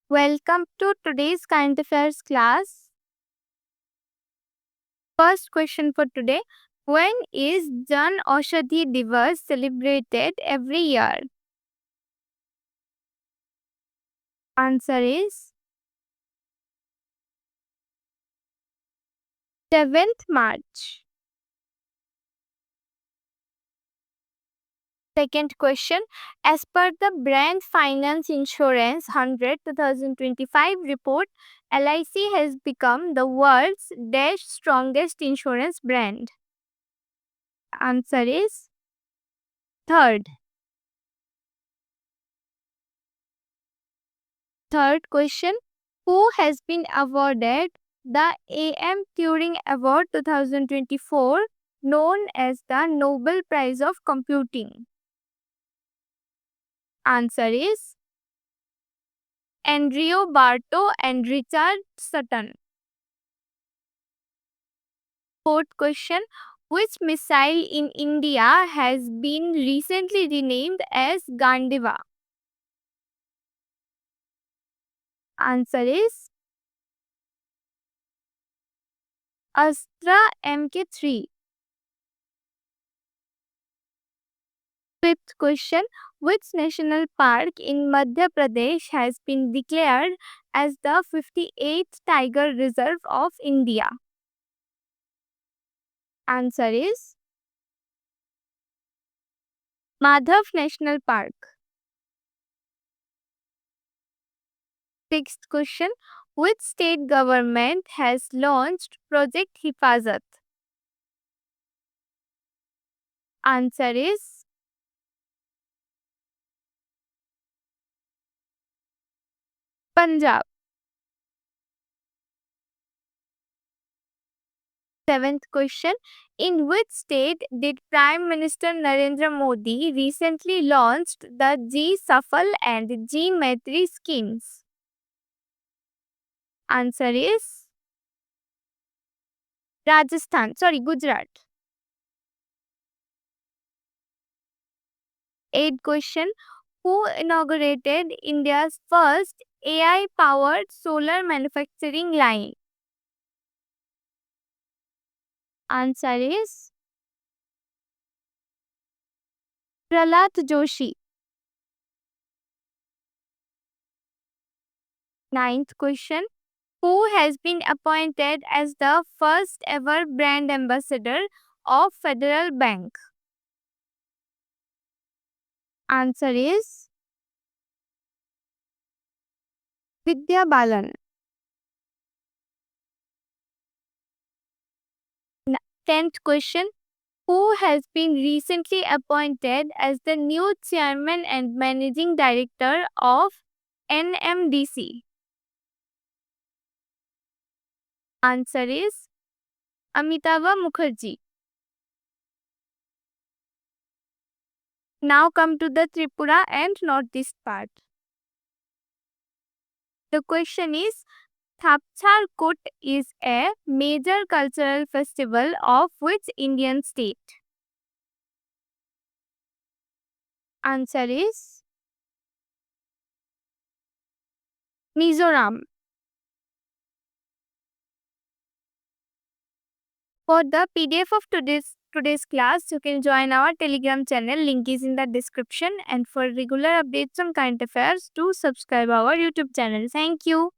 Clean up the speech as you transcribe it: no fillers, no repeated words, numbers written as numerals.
Welcome to today's current affairs class. First question for today. When is Jan Aushadhi Divas celebrated every year? Answer is 7th March. Second question. As per the Brand Finance Insurance 100 2025 report, LIC has become the world's strongest insurance brand. Answer is third. Third question. Who has been awarded the A.M. Turing Award 2024, known as the Nobel Prize of Computing? Answer is Andrew Barto and Richard Sutton. Fourth question. Which missile in India has been recently renamed as Gandiva? Answer is Astra Mk3. Fifth question. Which national park in Madhya Pradesh has been declared as the 58th Tiger Reserve of India? Answer is Madhav National Park. Sixth question. Which state government has launched Project Hifazat? Answer is Punjab. Seventh question. In which state did Prime Minister Narendra Modi recently launched the G Safal and G Maitri schemes? Answer is Gujarat. Eighth question. Who inaugurated India's first AI-powered solar manufacturing line? Answer is Prahlad Joshi. Ninth question. Who has been appointed as the first ever brand ambassador of Federal Bank? Answer is Vidya Balan. 10th question. Who has been recently appointed as the new chairman and managing director of NMDC? Answer is Amitabh Mukherjee. Now come to the Tripura and Northeast part. The question is, Thapchar Kut is a major cultural festival of which Indian state? Answer is Mizoram. For the PDF of today's class, you can join our Telegram channel. Link is in the description. And for regular updates on current affairs, do subscribe our YouTube channel. Thank you.